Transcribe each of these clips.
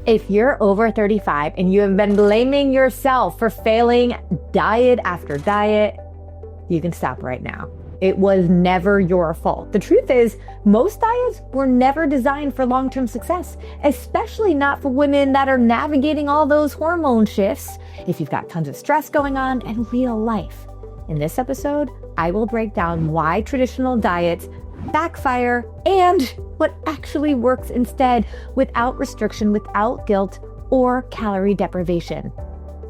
If you're over 35 and you have been blaming yourself for failing diet after diet, you can stop right now. It was never your fault. The truth is, most diets were never designed for long-term success, especially not for women that are navigating all those hormone shifts if you've got tons of stress going on and real life. In this episode, I will break down why traditional diets backfire and what actually works instead without restriction, without guilt, or calorie deprivation.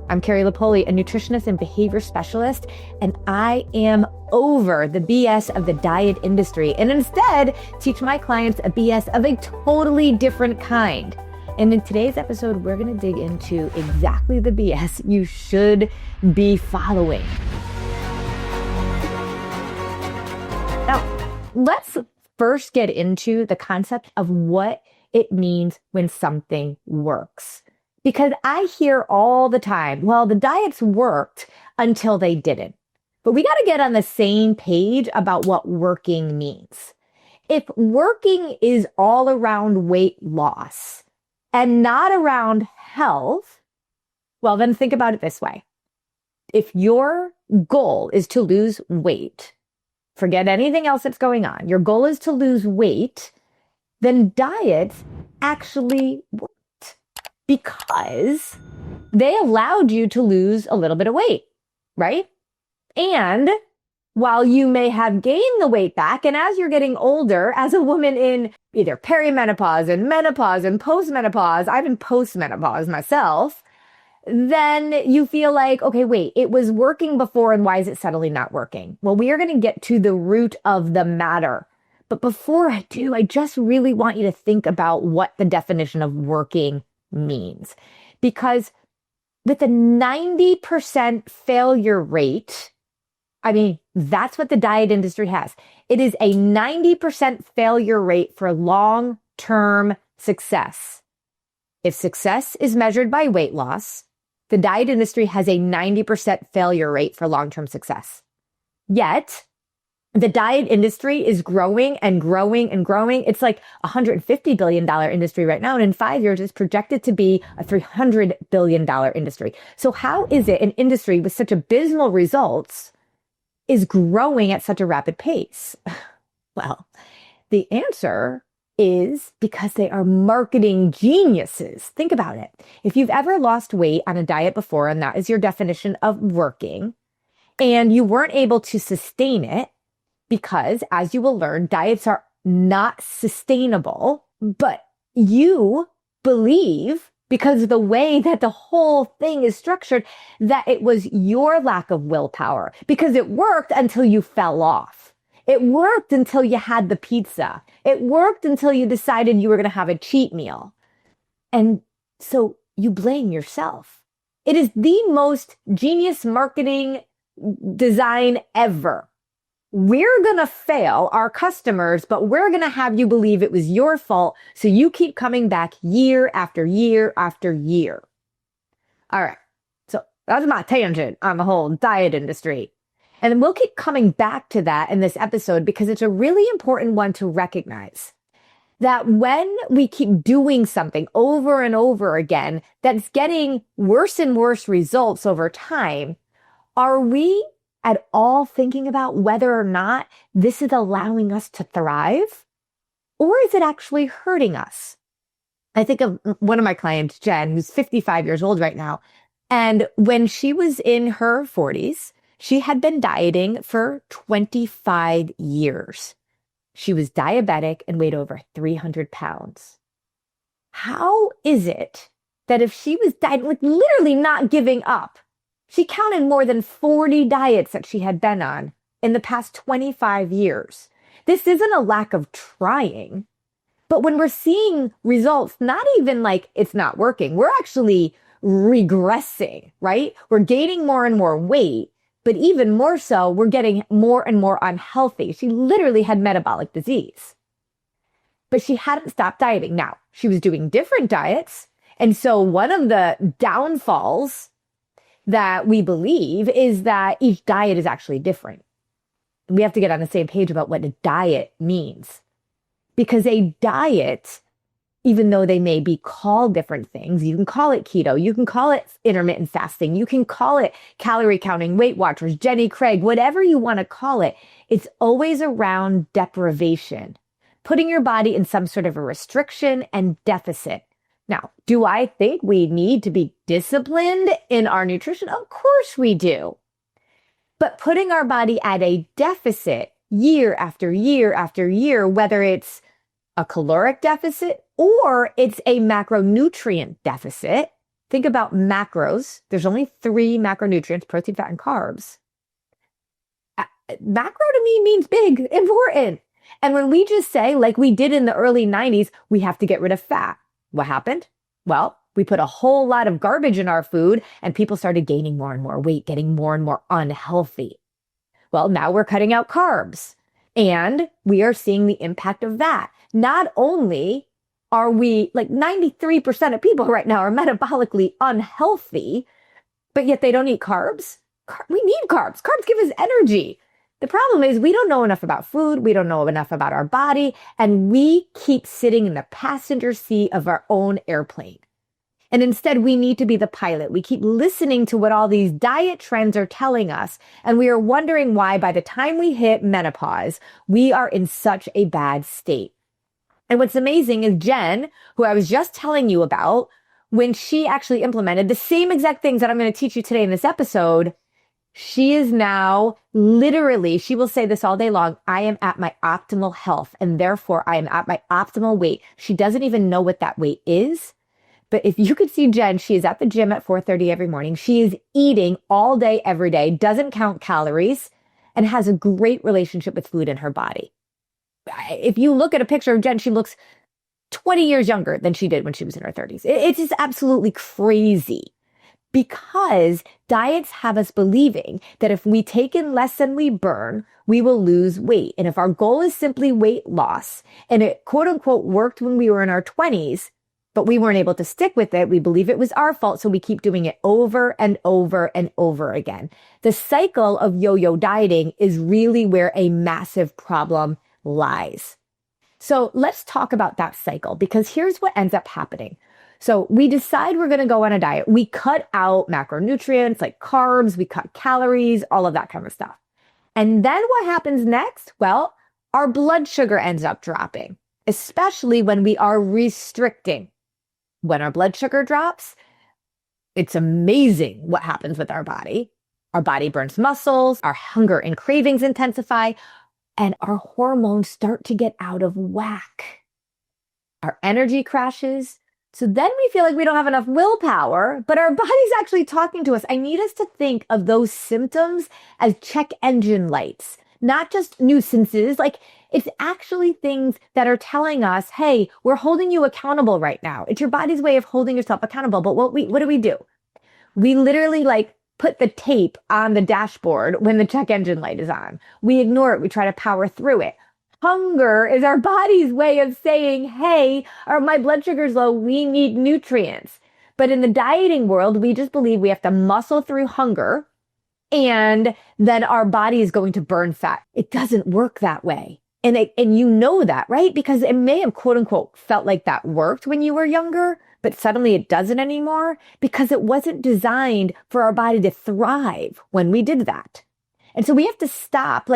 I'm Carrie Lipoli, a nutritionist and behavior specialist, and I am over the BS of the diet industry and instead teach my clients a BS of a totally different kind. And in today's episode, we're going to dig into exactly the BS you should be following. Now, let's first get into the concept of what it means when something works. Because I hear all the time, well, the diets worked until they didn't. But we got to get on the same page about what working means. If working is all around weight loss and not around health, well, then think about it this way. If your goal is to lose weight, forget anything else that's going on, your goal is to lose weight, then diets actually work. Because they allowed you to lose a little bit of weight, right? And while you may have gained the weight back, and as you're getting older, as a woman in either perimenopause and menopause and postmenopause, I'm in postmenopause myself, then you feel like, okay, wait, it was working before, and why is it suddenly not working? Well, we are going to get to the root of the matter. But before I do, I just really want you to think about what the definition of working means. Because with a 90% failure rate, I mean, that's what the diet industry has. It is a 90% failure rate for long-term success. If success is measured by weight loss, the diet industry has a 90% failure rate for long-term success. Yet, the diet industry is growing and growing and growing. It's like a $150 billion industry right now. And in 5 years, it's projected to be a $300 billion industry. So how is it an industry with such abysmal results is growing at such a rapid pace? Well, the answer is because they are marketing geniuses. Think about it. If you've ever lost weight on a diet before, and that is your definition of working, and you weren't able to sustain it, because, as you will learn, diets are not sustainable, but you believe, because of the way that the whole thing is structured, that it was your lack of willpower, because it worked until you fell off. It worked until you had the pizza. It worked until you decided you were going to have a cheat meal. And so you blame yourself. It is the most genius marketing design ever. We're going to fail our customers, but we're going to have you believe it was your fault, so you keep coming back year after year after year. All right, so that's my tangent on the whole diet industry. And we'll keep coming back to that in this episode because it's a really important one to recognize. That when we keep doing something over and over again that's getting worse and worse results over time, are we at all thinking about whether or not this is allowing us to thrive? Or is it actually hurting us? I think of one of my clients, Jen, who's 55 years old right now. And when she was in her 40s, she had been dieting for 25 years. She was diabetic and weighed over 300 pounds. How is it that if she was dieting, with literally not giving up, she counted more than 40 diets that she had been on in the past 25 years. This isn't a lack of trying, but when we're seeing results, not even like it's not working, we're actually regressing, right? We're gaining more and more weight, but even more so, we're getting more and more unhealthy. She literally had metabolic disease, but she hadn't stopped dieting. Now, she was doing different diets. And so one of the downfalls that we believe is that each diet is actually different. We have to get on the same page about what a diet means. Because a diet even though they may be called different things. You can call it keto. You can call it intermittent fasting. You can call it calorie counting, Weight Watchers, Jenny Craig, whatever you want to call it. It's always around deprivation, putting your body in some sort of a restriction and deficit. Now, do I think we need to be disciplined in our nutrition? Of course we do. But putting our body at a deficit year after year after year, whether it's a caloric deficit or it's a macronutrient deficit. Think about macros. There's only 3 macronutrients: protein, fat, and carbs. Macro to me means big, important. And when we just say, like we did in the early 90s, we have to get rid of fat, what happened? Well, we put a whole lot of garbage in our food and people started gaining more and more weight, getting more and more unhealthy. Well, now we're cutting out carbs and we are seeing the impact of that. Not only are we, like 93% of people right now are metabolically unhealthy, but yet they don't eat carbs. We need carbs. Carbs give us energy. The problem is we don't know enough about food. We don't know enough about our body. And we keep sitting in the passenger seat of our own airplane. And instead, we need to be the pilot. We keep listening to what all these diet trends are telling us. And we are wondering why by the time we hit menopause, we are in such a bad state. And what's amazing is Jen, who I was just telling you about, when she actually implemented the same exact things that I'm going to teach you today in this episode, she is now literally, she will say this all day long, I am at my optimal health and therefore I am at my optimal weight. She doesn't even know what that weight is. But if you could see Jen, she is at the gym at 4:30 every morning. She is eating all day, every day, doesn't count calories, and has a great relationship with food in her body. If you look at a picture of Jen, she looks 20 years younger than she did when she was in her 30s. It's just absolutely crazy because diets have us believing that if we take in less than we burn, we will lose weight. And if our goal is simply weight loss and it quote unquote worked when we were in our 20s, but we weren't able to stick with it, we believe it was our fault. So we keep doing it over and over and over again. The cycle of yo-yo dieting is really where a massive problem lies. So let's talk about that cycle because here's what ends up happening. So we decide we're going to go on a diet. We cut out macronutrients like carbs, we cut calories, all of that kind of stuff. And then what happens next? Well, our blood sugar ends up dropping, especially when we are restricting. When our blood sugar drops, it's amazing what happens with our body. Our body burns muscles, our hunger and cravings intensify, and our hormones start to get out of whack. Our energy crashes. So then we feel like we don't have enough willpower, but our body's actually talking to us. I need us to think of those symptoms as check engine lights, not just nuisances. Like it's actually things that are telling us, hey, we're holding you accountable right now. It's your body's way of holding yourself accountable. But what do? We literally put the tape on the dashboard when the check engine light is on. We ignore it. We try to power through it. Hunger is our body's way of saying, hey, my blood sugar's low. We need nutrients. But in the dieting world, we just believe we have to muscle through hunger and then our body is going to burn fat. It doesn't work that way. And you know that, right? Because it may have quote unquote felt like that worked when you were younger, but suddenly it doesn't anymore because it wasn't designed for our body to thrive when we did that. And so we have to stop.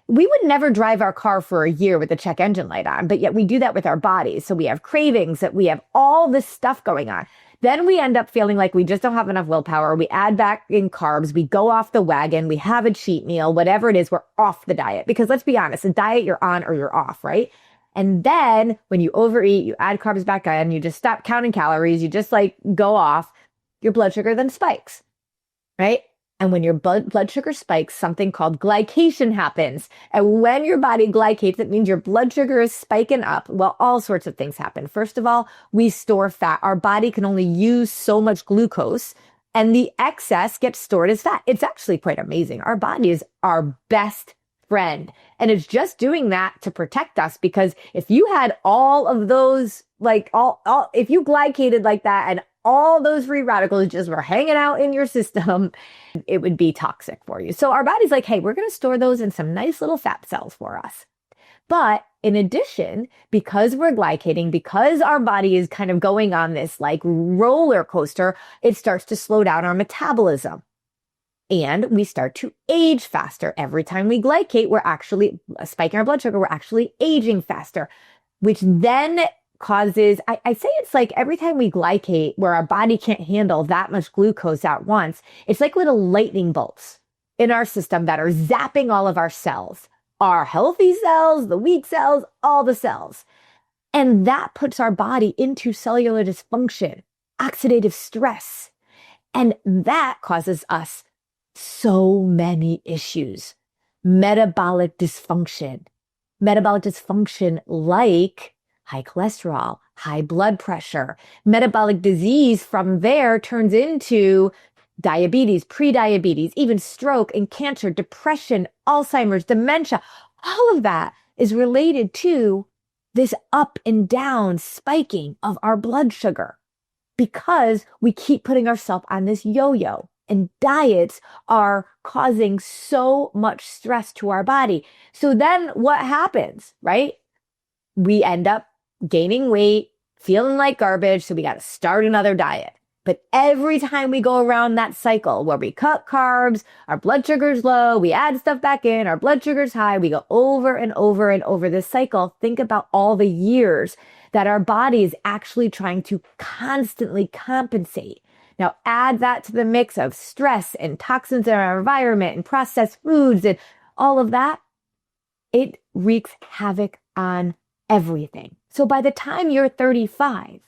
We would never drive our car for a year with the check engine light on, but yet we do that with our bodies. So we have cravings, that we have all this stuff going on. Then we end up feeling like we just don't have enough willpower. We add back in carbs. We go off the wagon. We have a cheat meal, whatever it is, we're off the diet. Because let's be honest, a diet you're on or you're off, right? And then when you overeat, you add carbs back in, you just stop counting calories, you just go off, your blood sugar then spikes, right? And when your blood sugar spikes, something called glycation happens. And when your body glycates, it means your blood sugar is spiking up. Well, all sorts of things happen. First of all, we store fat. Our body can only use so much glucose, and the excess gets stored as fat. It's actually quite amazing. Our body is our best friend. And it's just doing that to protect us, because if you had all of those, if you glycated like that and all those free radicals just were hanging out in your system, it would be toxic for you. So our body's like, hey, we're going to store those in some nice little fat cells for us. But in addition, because we're glycating, because our body is kind of going on this like roller coaster, it starts to slow down our metabolism. And we start to age faster. Every time we glycate, we're actually spiking our blood sugar. We're actually aging faster, which then causes, I say it's like every time we glycate where our body can't handle that much glucose at once, it's like little lightning bolts in our system that are zapping all of our cells, our healthy cells, the weak cells, all the cells. And that puts our body into cellular dysfunction, oxidative stress. And that causes us so many issues. Metabolic dysfunction like high cholesterol, high blood pressure. Metabolic disease from there turns into diabetes, prediabetes, even stroke and cancer, depression, Alzheimer's, dementia. All of that is related to this up and down spiking of our blood sugar because we keep putting ourselves on this yo-yo. And diets are causing so much stress to our body. So then what happens, right? We end up gaining weight, feeling like garbage. So we got to start another diet. But every time we go around that cycle where we cut carbs, our blood sugar's low, we add stuff back in, our blood sugar's high, we go over and over and over this cycle. Think about all the years that our body is actually trying to constantly compensate. Now add that to the mix of stress and toxins in our environment and processed foods and all of that. It wreaks havoc on everything. So by the time you're 35,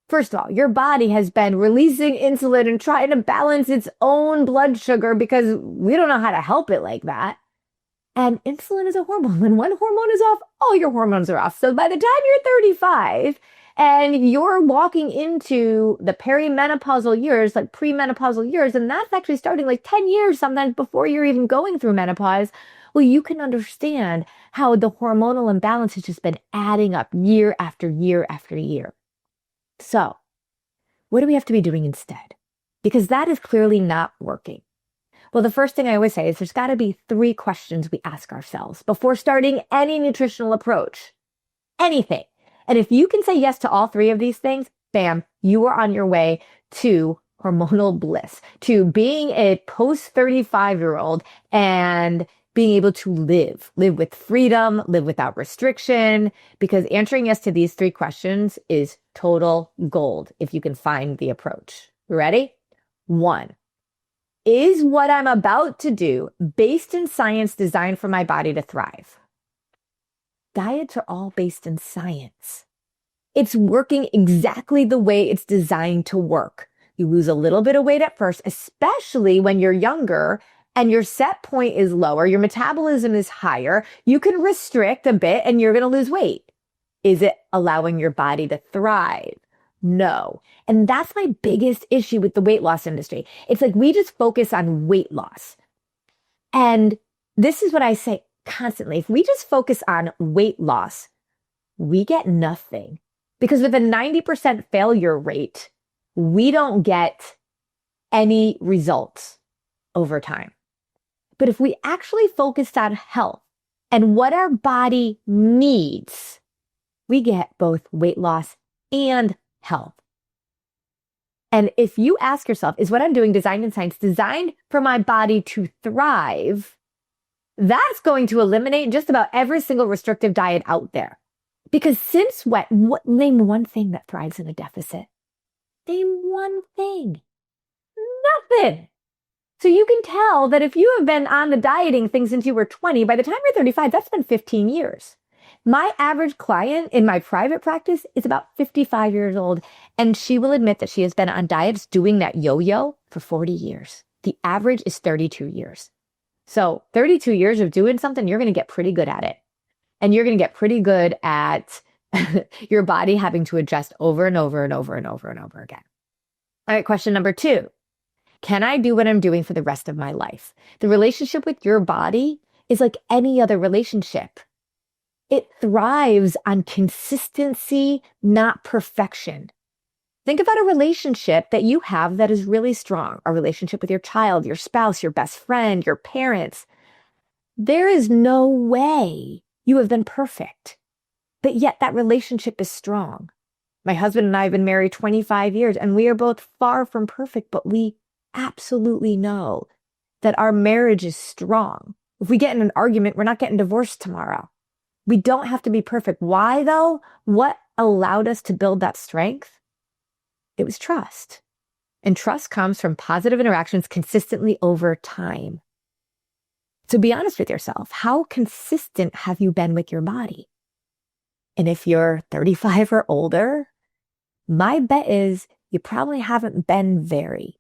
first of all, your body has been releasing insulin and trying to balance its own blood sugar because we don't know how to help it like that. And insulin is a hormone. When one hormone is off, all your hormones are off. So by the time you're 35, and you're walking into the perimenopausal years, like premenopausal years, and that's actually starting like 10 years sometimes before you're even going through menopause. Well, you can understand how the hormonal imbalance has just been adding up year after year after year. So what do we have to be doing instead? Because that is clearly not working. Well, the first thing I always say is there's got to be 3 questions we ask ourselves before starting any nutritional approach, anything. And if you can say yes to all 3 of these things, bam, you are on your way to hormonal bliss, to being a post-35-year-old and being able to live with freedom, live without restriction, because answering yes to these 3 questions is total gold if you can find the approach. Ready? 1, is what I'm about to do based in science designed for my body to thrive? Diets are all based in science. It's working exactly the way it's designed to work. You lose a little bit of weight at first, especially when you're younger and your set point is lower, your metabolism is higher. You can restrict a bit and you're going to lose weight. Is it allowing your body to thrive? No. And that's my biggest issue with the weight loss industry. It's like we just focus on weight loss. And this is what I say constantly. If we just focus on weight loss, we get nothing. Because with a 90% failure rate, we don't get any results over time. But if we actually focused on health and what our body needs, we get both weight loss and health. And if you ask yourself, is what I'm doing designed in science, designed for my body to thrive? That's going to eliminate just about every single restrictive diet out there. Because name one thing that thrives in a deficit. Name one thing. Nothing. So you can tell that if you have been on the dieting thing since you were 20, by the time you're 35, that's been 15 years. My average client in my private practice is about 55 years old, and she will admit that she has been on diets doing that yo-yo for 40 years. The average is 32 years. So 32 years of doing something, you're going to get pretty good at it. And you're going to get pretty good at your body having to adjust over and over and over and over and over again. All right, question number 2. Can I do what I'm doing for the rest of my life? The relationship with your body is like any other relationship. It thrives on consistency, not perfection. Think about a relationship that you have that is really strong, a relationship with your child, your spouse, your best friend, your parents. There is no way you have been perfect. but yet that relationship is strong. My husband and I have been married 25 years, and we are both far from perfect, but we absolutely know that our marriage is strong. If we get in an argument, we're not getting divorced tomorrow. We don't have to be perfect. Why though? What allowed us to build that strength? It was trust. And trust comes from positive interactions consistently over time. So be honest with yourself. How consistent have you been with your body? And if you're 35 or older, my bet is you probably haven't been very.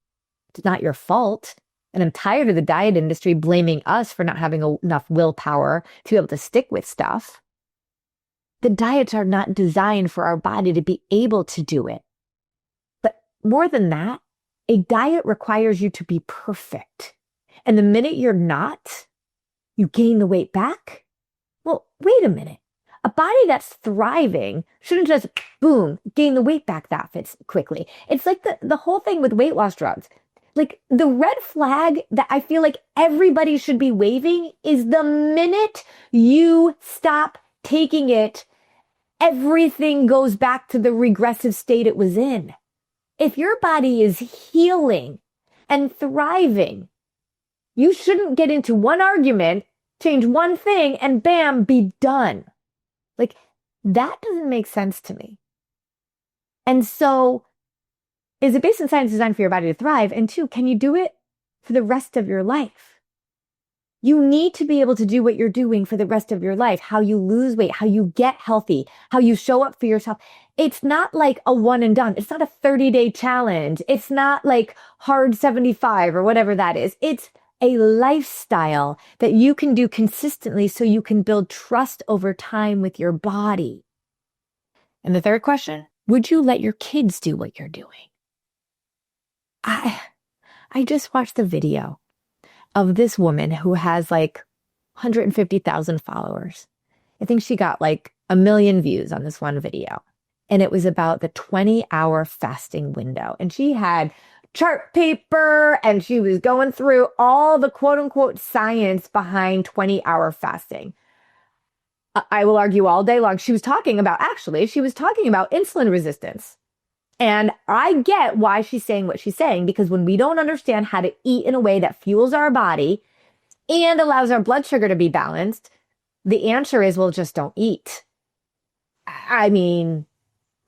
It's not your fault. And I'm tired of the diet industry blaming us for not having enough willpower to be able to stick with stuff. The diets are not designed for our body to be able to do it. But more than that, a diet requires you to be perfect. And the minute you're not, you gain the weight back. Well, wait a minute. A body that's thriving shouldn't just, boom, gain the weight back that fits quickly. It's like the whole thing with weight loss drugs. Like the red flag that I feel like everybody should be waving is the minute you stop taking it, everything goes back to the regressive state it was in. If your body is healing and thriving, you shouldn't get into one argument, change one thing, and bam, be done. Like, that doesn't make sense to me. And so, is it based on science designed for your body to thrive? And two, can you do it for the rest of your life? You need to be able to do what you're doing for the rest of your life, how you lose weight, how you get healthy, how you show up for yourself. It's not like a one and done. It's not a 30-day challenge. It's not like hard 75 or whatever that is. It's a lifestyle that you can do consistently so you can build trust over time with your body. And the third question, would you let your kids do what you're doing? I just watched the video of this woman who has like 150,000 followers. I think she got like 1 million views on this one video. And it was about the 20-hour fasting window. And she had chart paper and she was going through all the quote unquote science behind 20-hour fasting. I will argue all day long. She was talking about insulin resistance. And I get why she's saying what she's saying, because when we don't understand how to eat in a way that fuels our body and allows our blood sugar to be balanced, the answer is, well, just don't eat. I mean,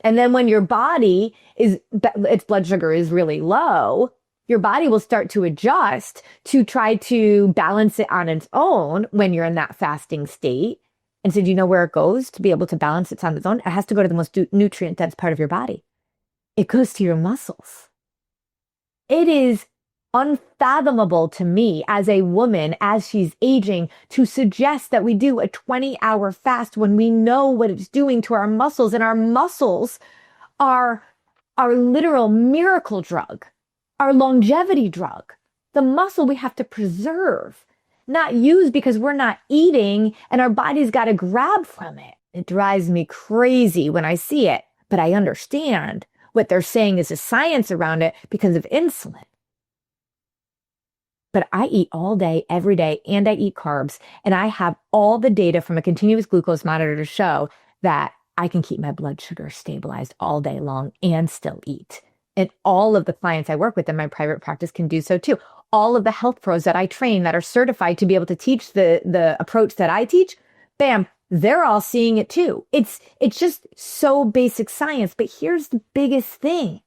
and then when your body its blood sugar is really low, your body will start to adjust to try to balance it on its own when you're in that fasting state. And so do you know where it goes to be able to balance it on its own? It has to go to the most nutrient dense part of your body. It goes to your muscles. It is unfathomable to me as a woman, as she's aging, to suggest that we do a 20-hour fast when we know what it's doing to our muscles. And our muscles are our literal miracle drug, our longevity drug. The muscle we have to preserve, not use because we're not eating and our body's got to grab from it. It drives me crazy when I see it, but I understand what they're saying is the science around it because of insulin. But I eat all day, every day, and I eat carbs. And I have all the data from a continuous glucose monitor to show that I can keep my blood sugar stabilized all day long and still eat. And all of the clients I work with in my private practice can do so too. All of the health pros that I train that are certified to be able to teach the approach that I teach, bam, they're all seeing it too. It's just so basic science. But here's the biggest thing.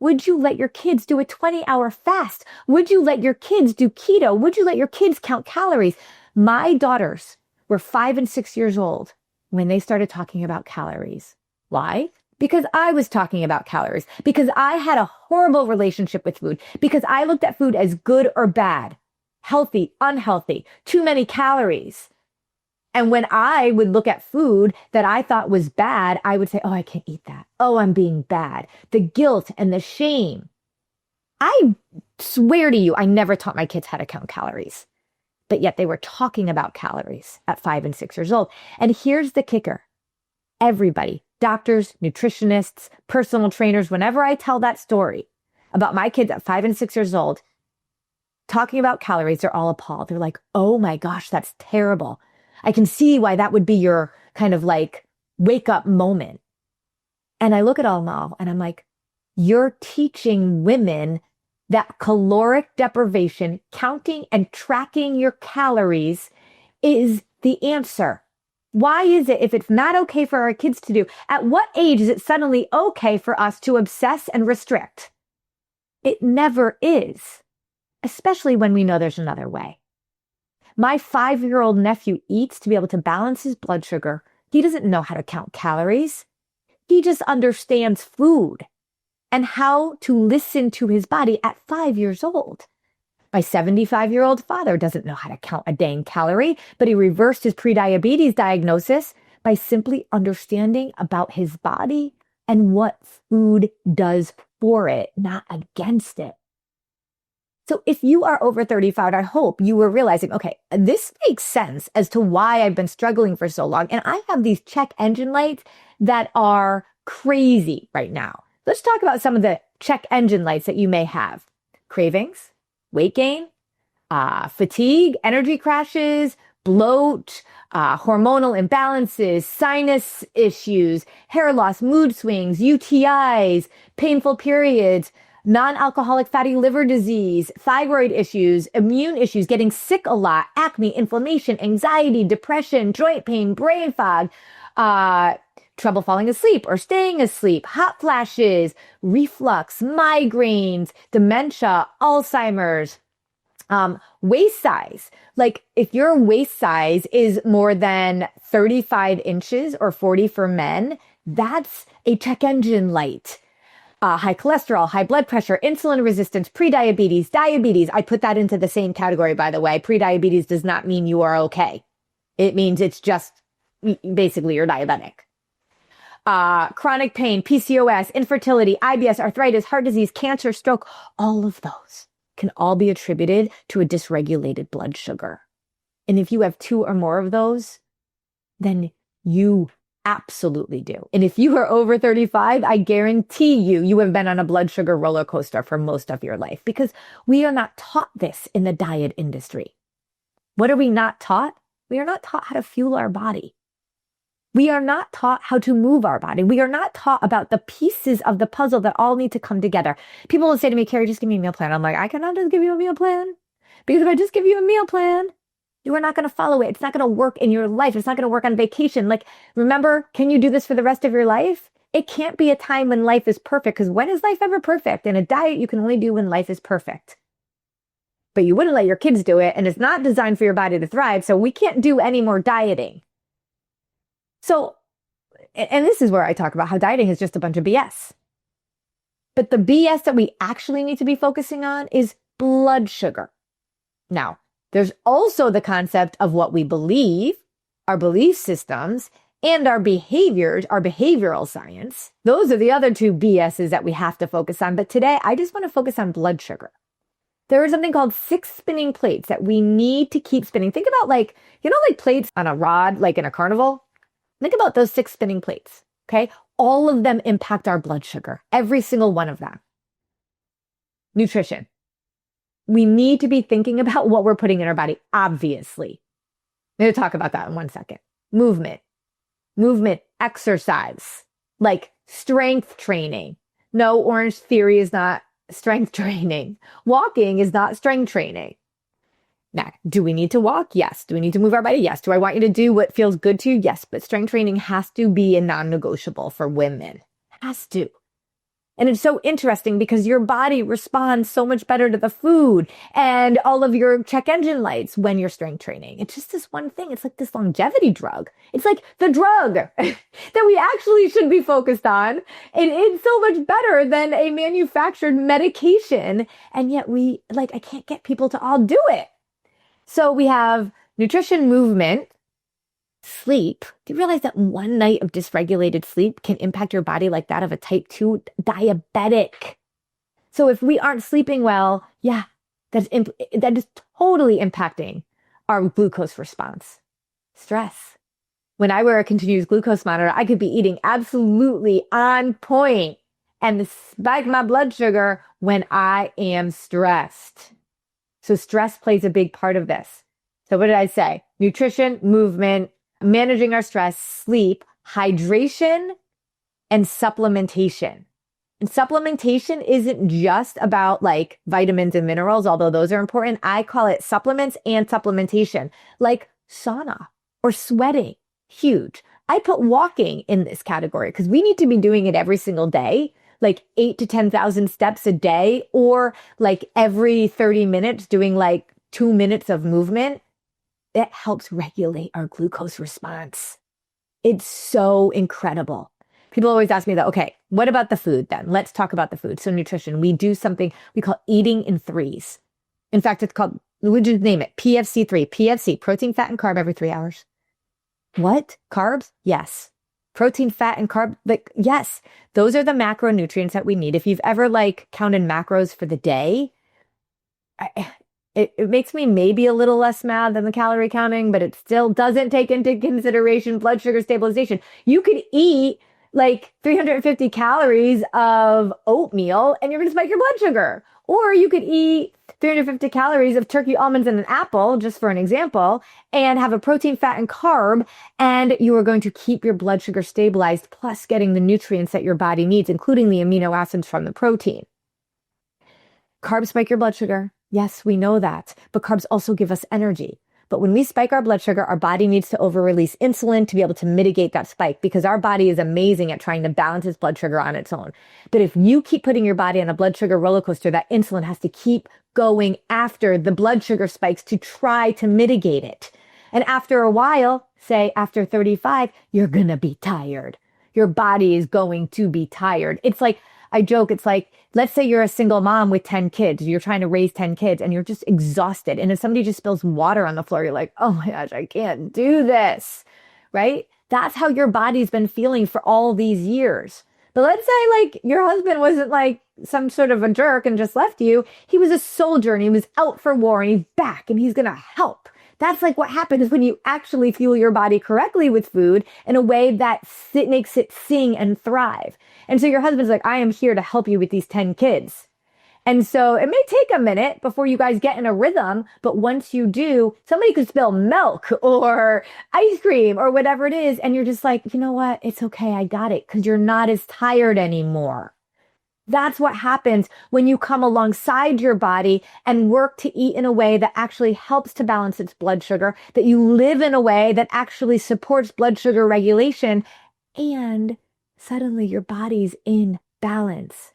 Would you let your kids do a 20-hour fast? Would you let your kids do keto? Would you let your kids count calories? My daughters were 5 and 6 years old when they started talking about calories. Why? Because I was talking about calories. Because I had a horrible relationship with food. Because I looked at food as good or bad, healthy, unhealthy, too many calories. And when I would look at food that I thought was bad, I would say, oh, I can't eat that. Oh, I'm being bad. The guilt and the shame. I swear to you, I never taught my kids how to count calories. But yet they were talking about calories at 5 and 6 years old. And here's the kicker. Everybody, doctors, nutritionists, personal trainers, whenever I tell that story about my kids at 5 and 6 years old, talking about calories, they're all appalled. They're like, oh my gosh, that's terrible. I can see why that would be your kind of like wake up moment. And I look at all and I'm like, you're teaching women that caloric deprivation, counting and tracking your calories is the answer. Why is it, if it's not okay for our kids to do, at what age is it suddenly okay for us to obsess and restrict? It never is, especially when we know there's another way. My 5-year-old nephew eats to be able to balance his blood sugar. He doesn't know how to count calories. He just understands food and how to listen to his body at 5 years old. My 75-year-old father doesn't know how to count a dang calorie, but he reversed his prediabetes diagnosis by simply understanding about his body and what food does for it, not against it. So if you are over 35, I hope you were realizing, okay, this makes sense as to why I've been struggling for so long. And I have these check engine lights that are crazy right now. Let's talk about some of the check engine lights that you may have. Cravings, weight gain, fatigue, energy crashes, bloat, hormonal imbalances, sinus issues, hair loss, mood swings, UTIs, painful periods, non-alcoholic fatty liver disease, thyroid issues, immune issues, getting sick a lot, acne, inflammation, anxiety, depression, joint pain, brain fog, trouble falling asleep or staying asleep, hot flashes, reflux, migraines, dementia, Alzheimer's, waist size. Like if your waist size is more than 35 inches or 40 for men, that's a check engine light. High cholesterol, high blood pressure, insulin resistance, prediabetes, diabetes. I put that into the same category, by the way. Prediabetes does not mean you are okay. It means it's just basically you're diabetic. Chronic pain, PCOS, infertility, IBS, arthritis, heart disease, cancer, stroke, all of those can all be attributed to a dysregulated blood sugar. And if you have 2 or more of those, then you absolutely do. And if you are over 35, I guarantee you have been on a blood sugar roller coaster for most of your life because we are not taught this in the diet industry. What are we not taught? We are not taught how to fuel our body. We are not taught how to move our body. We are not taught about the pieces of the puzzle that all need to come together. People will say to me, Carrie, just give me a meal plan. I'm like, I cannot just give you a meal plan because if I just give you a meal plan, you are not going to follow it. It's not going to work in your life. It's not going to work on vacation. Like, remember, can you do this for the rest of your life? It can't be a time when life is perfect because when is life ever perfect? And a diet you can only do when life is perfect. But you wouldn't let your kids do it and it's not designed for your body to thrive. So we can't do any more dieting. So, and this is where I talk about how dieting is just a bunch of BS. But the BS that we actually need to be focusing on is blood sugar. Now, there's also the concept of what we believe, our belief systems, and our behaviors, our behavioral science. Those are the other 2 BSs that we have to focus on. But today, I just want to focus on blood sugar. There is something called 6 spinning plates that we need to keep spinning. Think about like plates on a rod, like in a carnival. Think about those 6 spinning plates, okay? All of them impact our blood sugar, every single one of them. Nutrition. We need to be thinking about what we're putting in our body, obviously. I'm going to talk about that in 1 second. Movement, exercise, like strength training. No, Orange Theory is not strength training. Walking is not strength training. Now, do we need to walk? Yes. Do we need to move our body? Yes. Do I want you to do what feels good to you? Yes. But strength training has to be a non-negotiable for women. Has to. And it's so interesting because your body responds so much better to the food and all of your check engine lights when you're strength training. It's just this one thing. It's like this longevity drug. It's like the drug that we actually should be focused on. And it's so much better than a manufactured medication. And yet I can't get people to all do it. So we have nutrition, movement, sleep. Do you realize that one night of dysregulated sleep can impact your body like that of a type 2 diabetic? So if we aren't sleeping well, that is totally impacting our glucose response. Stress. When I wear a continuous glucose monitor, I could be eating absolutely on point and spike my blood sugar when I am stressed. So stress plays a big part of this. So what did I say? Nutrition, movement, managing our stress, sleep, hydration and supplementation. And supplementation isn't just about like vitamins and minerals, although those are important. I call it supplements and supplementation, like sauna or sweating. Huge. I put walking in this category because we need to be doing it every single day, like 8 to 10,000 steps a day, or like every 30 minutes doing like 2 minutes of movement. It helps regulate our glucose response. It's so incredible. People always ask me that, okay, what about the food then? Let's talk about the food. So nutrition, we do something we call eating in threes. In fact, it's called, we just name it PFC3, PFC, protein, fat, and carb every 3 hours. What? Carbs? Yes. Protein, fat, and carb? Like, yes. Those are the macronutrients that we need. If you've ever like counted macros for the day, it makes me maybe a little less mad than the calorie counting, but it still doesn't take into consideration blood sugar stabilization. You could eat like 350 calories of oatmeal and you're going to spike your blood sugar. Or you could eat 350 calories of turkey, almonds, and an apple, just for an example, and have a protein, fat, and carb, and you are going to keep your blood sugar stabilized, plus getting the nutrients that your body needs, including the amino acids from the protein. Carbs spike your blood sugar. Yes, we know that, but carbs also give us energy. But when we spike our blood sugar, our body needs to over-release insulin to be able to mitigate that spike because our body is amazing at trying to balance its blood sugar on its own. But if you keep putting your body on a blood sugar roller coaster, that insulin has to keep going after the blood sugar spikes to try to mitigate it. And after a while, say after 35, you're going to be tired. Your body is going to be tired. It's like, I joke, it's like, let's say you're a single mom with 10 kids. You're trying to raise 10 kids and you're just exhausted. And if somebody just spills water on the floor, you're like, oh my gosh, I can't do this, right? That's how your body's been feeling for all these years. But let's say like your husband wasn't like some sort of a jerk and just left you. He was a soldier and he was out for war and he's back and he's going to help. That's like what happens when you actually fuel your body correctly with food in a way that makes it sing and thrive. And so your husband's like, I am here to help you with these 10 kids. And so it may take a minute before you guys get in a rhythm, but once you do, somebody could spill milk or ice cream or whatever it is. And you're just like, you know what? It's okay. I got it. Because you're not as tired anymore. That's what happens when you come alongside your body and work to eat in a way that actually helps to balance its blood sugar, that you live in a way that actually supports blood sugar regulation, and suddenly your body's in balance.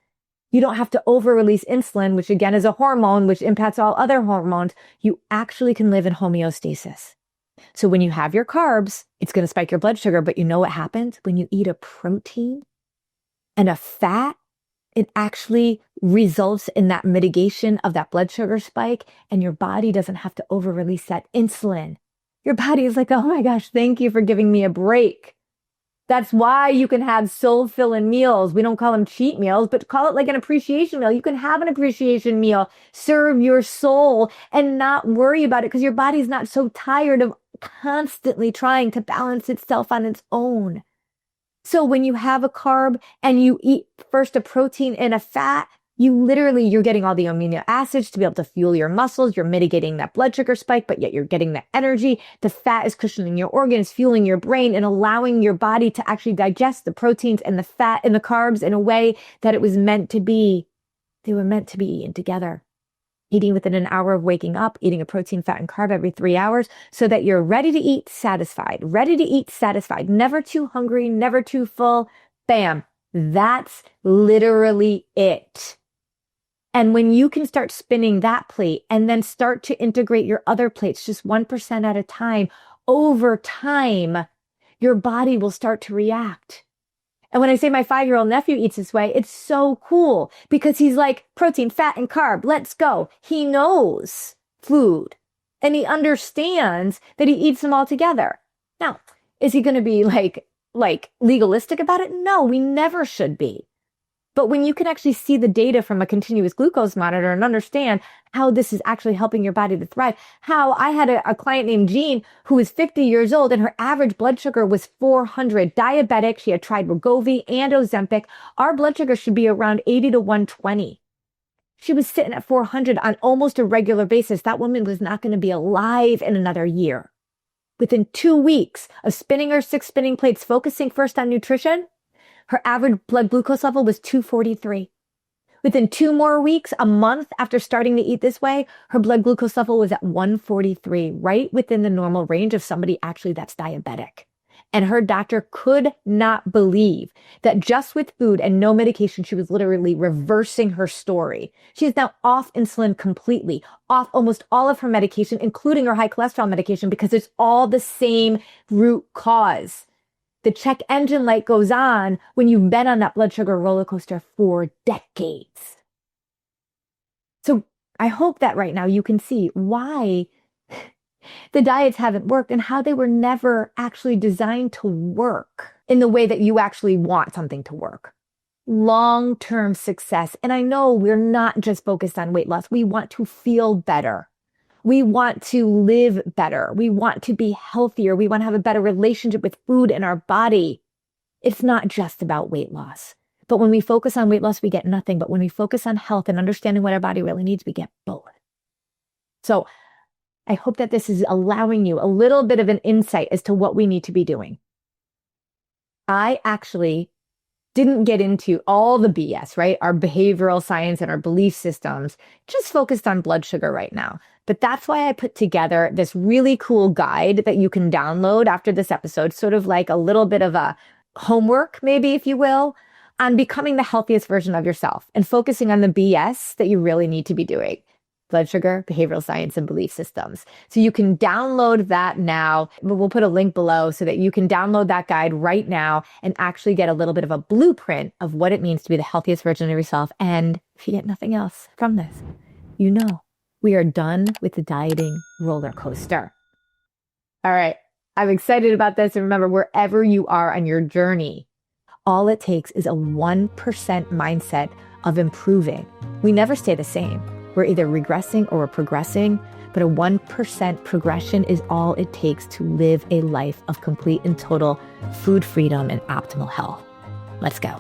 You don't have to over-release insulin, which again is a hormone, which impacts all other hormones. You actually can live in homeostasis. So when you have your carbs, it's going to spike your blood sugar, but you know what happens when you eat a protein and a fat? It actually results in that mitigation of that blood sugar spike, and your body doesn't have to over-release that insulin. Your body is like, oh my gosh, thank you for giving me a break. That's why you can have soul-filling meals. We don't call them cheat meals, but call it like an appreciation meal. You can have an appreciation meal, serve your soul, and not worry about it because your body's not so tired of constantly trying to balance itself on its own. So when you have a carb and you eat first a protein and a fat, you're getting all the amino acids to be able to fuel your muscles. You're mitigating that blood sugar spike, but yet you're getting the energy. The fat is cushioning your organs, fueling your brain, and allowing your body to actually digest the proteins and the fat and the carbs in a way that it was meant to be. They were meant to be eaten together. Eating within an hour of waking up, eating a protein, fat, and carb every 3 hours so that you're ready to eat satisfied, never too hungry, never too full. Bam. That's literally it. And when you can start spinning that plate and then start to integrate your other plates just 1% at a time, over time, your body will start to react. And when I say my 5-year-old nephew eats this way, it's so cool because he's like protein, fat, and carb. Let's go. He knows food and he understands that he eats them all together. Now, is he going to be like legalistic about it? No, we never should be. But when you can actually see the data from a continuous glucose monitor and understand how this is actually helping your body to thrive, how I had a client named Jean who was 50 years old and her average blood sugar was 400, diabetic. She had tried Wegovy and Ozempic. Our blood sugar should be around 80 to 120. She was sitting at 400 on almost a regular basis. That woman was not going to be alive in another year. Within 2 weeks of spinning her 6 spinning plates, focusing first on nutrition, her average blood glucose level was 243. Within 2 more weeks, a month after starting to eat this way, her blood glucose level was at 143, right within the normal range of somebody actually that's diabetic. And her doctor could not believe that just with food and no medication, she was literally reversing her story. She is now off insulin completely, off almost all of her medication, including her high cholesterol medication, because it's all the same root cause. The check engine light goes on when you've been on that blood sugar roller coaster for decades. So I hope that right now you can see why the diets haven't worked and how they were never actually designed to work in the way that you actually want something to work. Long-term success. And I know we're not just focused on weight loss. We want to feel better. We want to live better. We want to be healthier. We want to have a better relationship with food and our body. It's not just about weight loss. But when we focus on weight loss, we get nothing. But when we focus on health and understanding what our body really needs, we get both. So I hope that this is allowing you a little bit of an insight as to what we need to be doing. I actually didn't get into all the BS, right? Our behavioral science and our belief systems, just focused on blood sugar right now. But that's why I put together this really cool guide that you can download after this episode, sort of like a little bit of a homework, maybe, if you will, on becoming the healthiest version of yourself and focusing on the BS that you really need to be doing. Blood sugar, behavioral science, and belief systems. So you can download that now. We'll put a link below so that you can download that guide right now and actually get a little bit of a blueprint of what it means to be the healthiest version of yourself. And if you get nothing else from this, you know, we are done with the dieting roller coaster. All right. I'm excited about this. And remember, wherever you are on your journey, all it takes is a 1% mindset of improving. We never stay the same. We're either regressing or we're progressing, but a 1% progression is all it takes to live a life of complete and total food freedom and optimal health. Let's go.